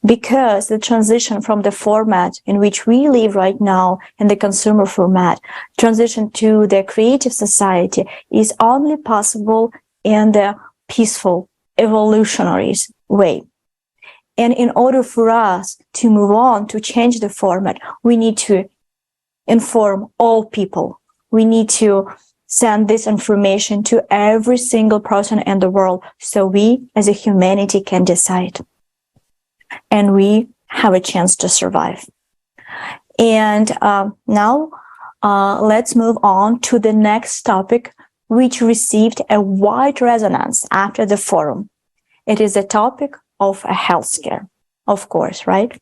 S1: Because the transition from the format in which we live right now, in the consumer format, transition to the creative society is only possible in the peaceful, evolutionary way. And in order for us to move on, to change the format, we need to inform all people. We need to send this information to every single person in the world so we as a humanity can decide. And we have a chance to survive. And now let's move on to the next topic, which received a wide resonance after the forum. It is a topic of a healthcare, of course, right?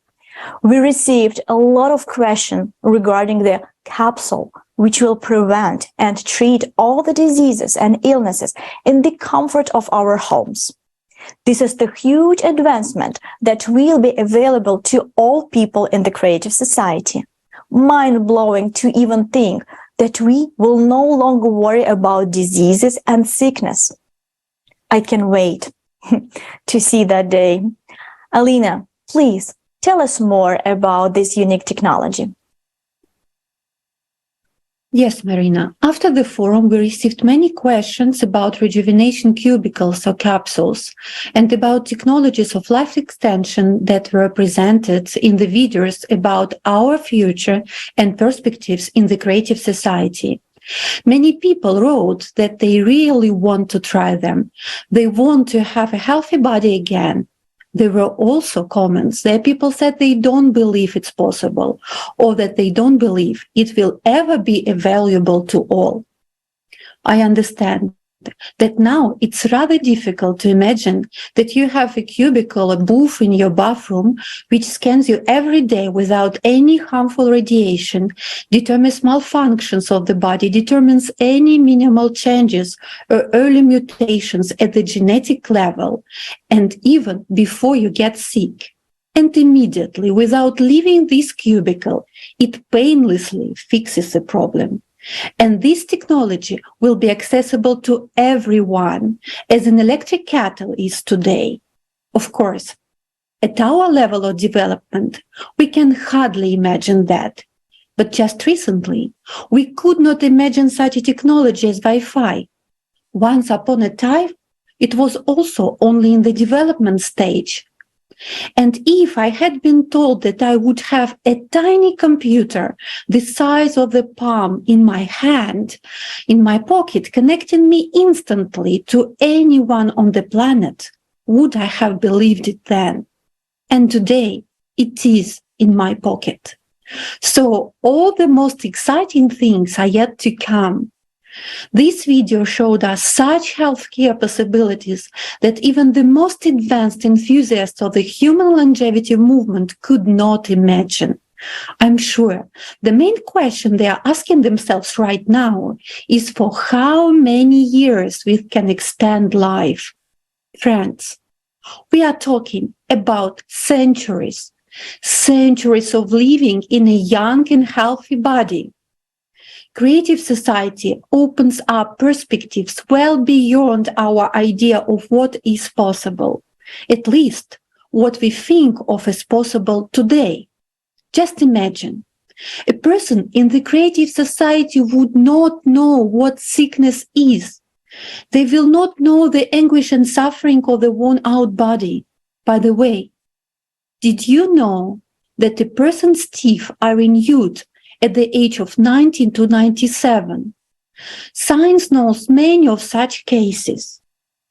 S1: We received a lot of questions regarding the capsule, which will prevent and treat all the diseases and illnesses in the comfort of our homes. This is the huge advancement that will be available to all people in the creative society. Mind-blowing to even think that we will no longer worry about diseases and sickness. I can wait to see that day. Alina, please tell us more about this unique technology.
S9: Yes, Marina. After the forum, we received many questions about rejuvenation cubicles or capsules and about technologies of life extension that were presented in the videos about our future and perspectives in the creative society. Many people wrote that they really want to try them. They want to have a healthy body again. There were also comments that people said they don't believe it's possible, or that they don't believe it will ever be available to all. I understand that now it's rather difficult to imagine that you have a cubicle, a booth in your bathroom, which scans you every day without any harmful radiation, determines malfunctions of the body, determines any minimal changes or early mutations at the genetic level, and even before you get sick. And immediately, without leaving this cubicle, it painlessly fixes the problem. And this technology will be accessible to everyone, as an electric kettle is today. Of course, at our level of development, we can hardly imagine that. But just recently, we could not imagine such a technology as Wi-Fi. Once upon a time, it was also only in the development stage. And if I had been told that I would have a tiny computer the size of the palm in my hand, in my pocket, connecting me instantly to anyone on the planet, would I have believed it then? And today, it is in my pocket. So all the most exciting things are yet to come. This video showed us such healthcare possibilities that even the most advanced enthusiasts of the human longevity movement could not imagine. I'm sure the main question they are asking themselves right now is for how many years we can extend life. Friends, we are talking about centuries, centuries of living in a young and healthy body. Creative society opens up perspectives well beyond our idea of what is possible, at least what we think of as possible today. Just imagine, a person in the creative society would not know what sickness is. They will not know the anguish and suffering of the worn-out body. By the way, did you know that a person's teeth are renewed at the age of 19 to 97. Science knows many of such cases.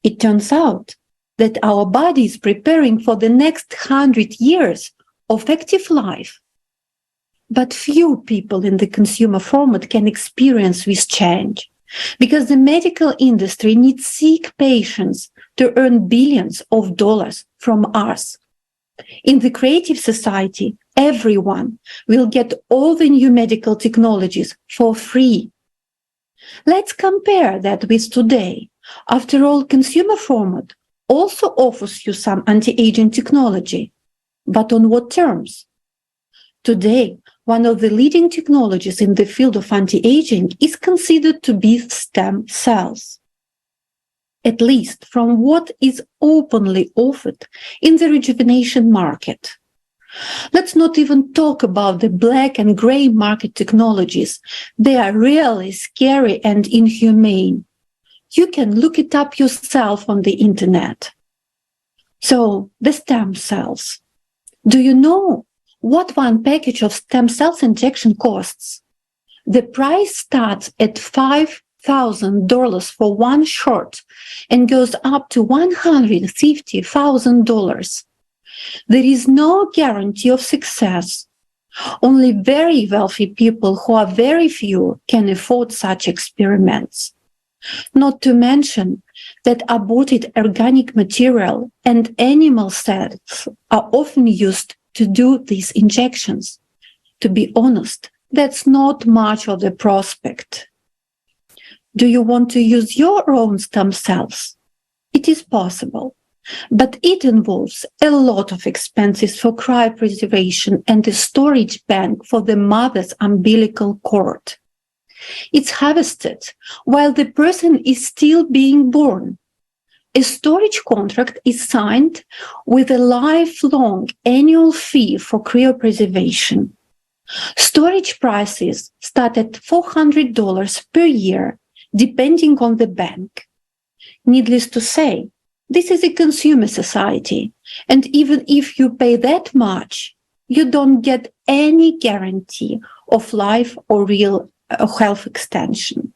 S9: It turns out that our body is preparing for the next 100 years of active life. But few people in the consumer format can experience this change, because the medical industry needs sick patients to earn billions of dollars from us. In the creative society, everyone will get all the new medical technologies for free. Let's compare that with today. After all, consumer format also offers you some anti-aging technology. But on what terms? Today, one of the leading technologies in the field of anti-aging is considered to be stem cells. At least from what is openly offered in the rejuvenation market. Let's not even talk about the black and gray market technologies. They are really scary and inhumane. You can look it up yourself on the internet. So, the stem cells. Do you know what one package of stem cells injection costs? The price starts at $5,000 for one shot and goes up to $150,000. There is no guarantee of success. Only very wealthy people who are very few can afford such experiments. Not to mention that aborted organic material and animal cells are often used to do these injections. To be honest, that's not much of the prospect. Do you want to use your own stem cells? It is possible, but it involves a lot of expenses for cryopreservation and a storage bank for the mother's umbilical cord. It's harvested while the person is still being born. A storage contract is signed with a lifelong annual fee for cryopreservation. Storage prices start at $400 per year, depending on the bank. Needless to say, this is a consumer society, and even if you pay that much, you don't get any guarantee of life or real health extension.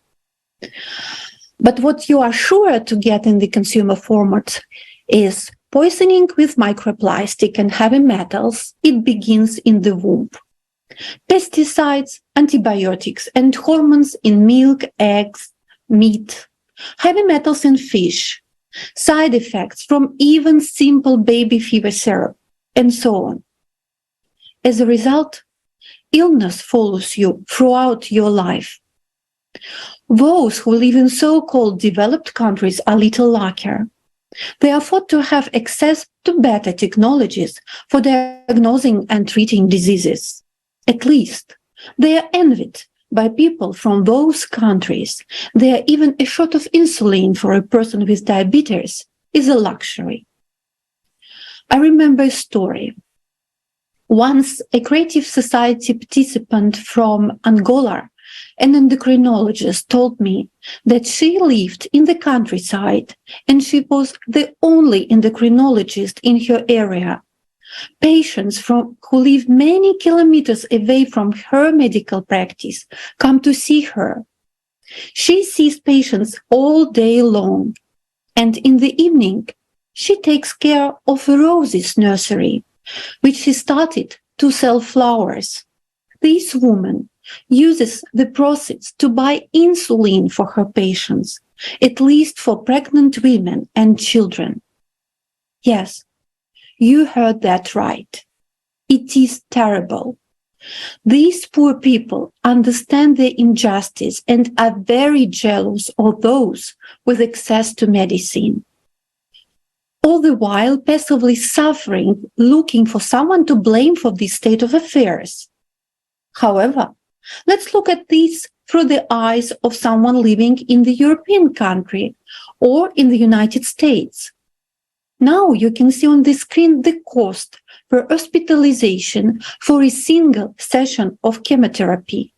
S9: But what you are sure to get in the consumer format is poisoning with microplastic and heavy metals. It begins in the womb. Pesticides, antibiotics, and hormones in milk, eggs, meat, heavy metals in fish, side effects from even simple baby fever syrup, and so on. As a result, illness follows you throughout your life. Those who live in so-called developed countries are little luckier. They are thought to have access to better technologies for diagnosing and treating diseases. At least, they are envied by people from those countries. There, even a shot of insulin for a person with diabetes is a luxury. I remember a story. Once, a Creative Society participant from Angola, an endocrinologist, told me that she lived in the countryside and she was the only endocrinologist in her area. Patients who live many kilometers away from her medical practice come to see her. She sees patients all day long, and in the evening, she takes care of a roses nursery, which she started to sell flowers. This woman uses the proceeds to buy insulin for her patients, at least for pregnant women and children. Yes, you heard that right. It is terrible. These poor people understand the injustice and are very jealous of those with access to medicine. All the while passively suffering, looking for someone to blame for this state of affairs. However, let's look at this through the eyes of someone living in the European country or in the United States. Now you can see on the screen the cost per hospitalization for a single session of chemotherapy.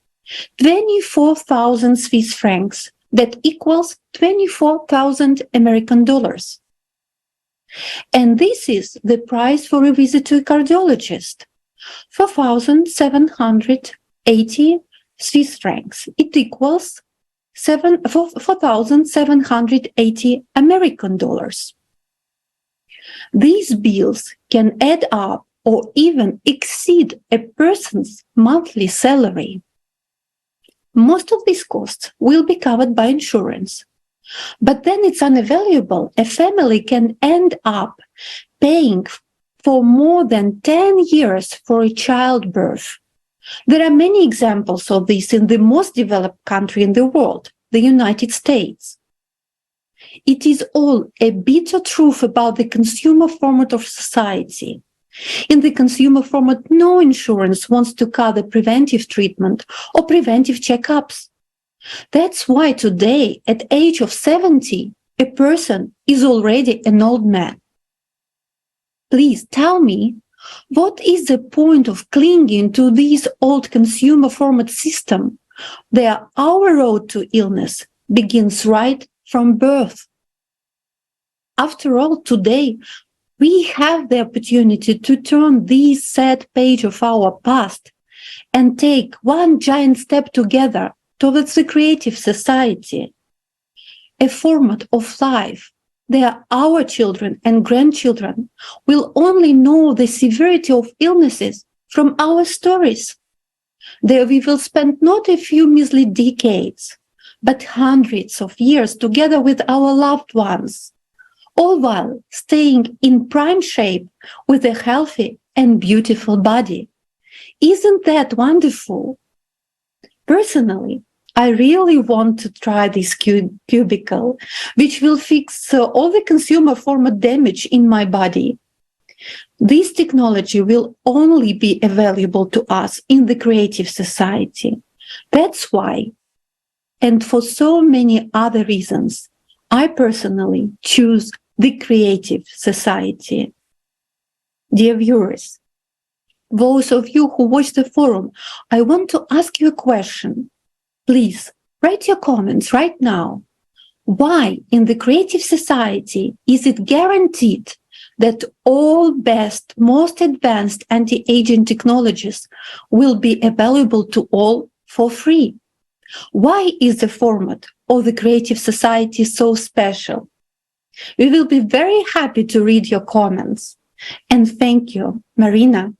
S9: 24,000 Swiss francs. That equals 24,000 American dollars. And this is the price for a visit to a cardiologist. 4,780 Swiss francs. It equals 4,780 American dollars. These bills can add up or even exceed a person's monthly salary. Most of these costs will be covered by insurance. But then it's unavailable. A family can end up paying for more than 10 years for a childbirth. There are many examples of this in the most developed country in the world, the United States. It is all a bitter truth about the consumer format of society. In the consumer format, no insurance wants to cover preventive treatment or preventive checkups. That's why today, at the age of 70, a person is already an old man. Please tell me, what is the point of clinging to this old consumer format system where our road to illness begins right from birth? After all, today, we have the opportunity to turn this sad page of our past and take one giant step together towards the creative society, a format of life where our children and grandchildren will only know the severity of illnesses from our stories. There we will spend not a few measly decades, but hundreds of years together with our loved ones, all while staying in prime shape with a healthy and beautiful body. Isn't that wonderful? Personally, I really want to try this cubicle, which will fix all the consumer format damage in my body. This technology will only be available to us in the creative society. That's why and for so many other reasons, I personally choose the creative society. Dear viewers, those of you who watch the forum, I want to ask you a question. Please write your comments right now. Why in the creative society is it guaranteed that all best, most advanced anti-aging technologies will be available to all for free? Why is the format of the creative society so special? We will be very happy to read your comments. And thank you, Marina.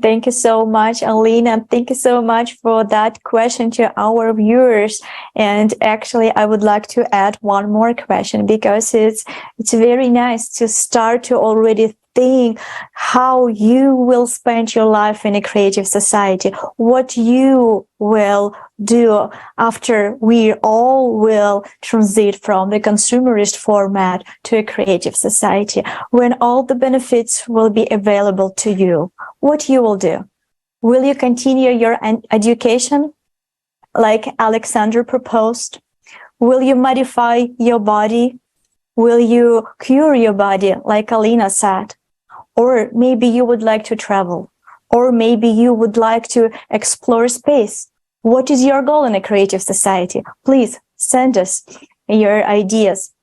S1: Thank you so much, Alina. Thank you so much for that question to our viewers. And actually, I would like to add one more question, because it's very nice to start to already think how you will spend your life in a creative society, what you will do after we all will transit from the consumerist format to a creative society, when all the benefits will be available to you. What you will do? Will you continue your education like Alexander proposed? Will you modify your body? Will you cure your body like Alina said? Or maybe you would like to travel, or maybe you would like to explore space. What is your goal in a creative society? Please send us your ideas.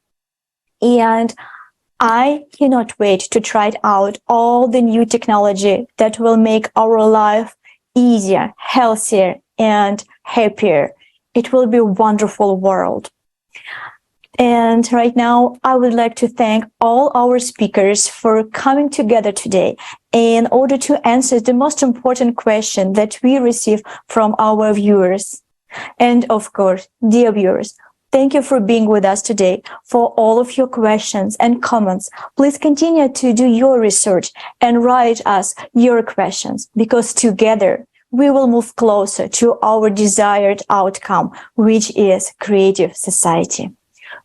S1: And I cannot wait to try out all the new technology that will make our life easier, healthier, and happier. It will be a wonderful world. And right now, I would like to thank all our speakers for coming together today in order to answer the most important question that we receive from our viewers. And of course, dear viewers, thank you for being with us today, for all of your questions and comments. Please continue to do your research and write us your questions, because together we will move closer to our desired outcome, which is creative society.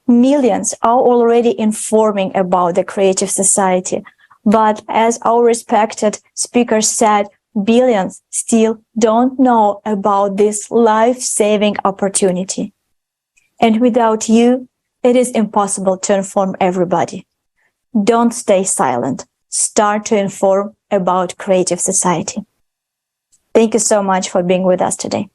S1: Millions are already informing about the creative society, but as our respected speaker said, billions still don't know about this life-saving opportunity. And without you, it is impossible to inform everybody. Don't stay silent. Start to inform about creative society. Thank you so much for being with us today.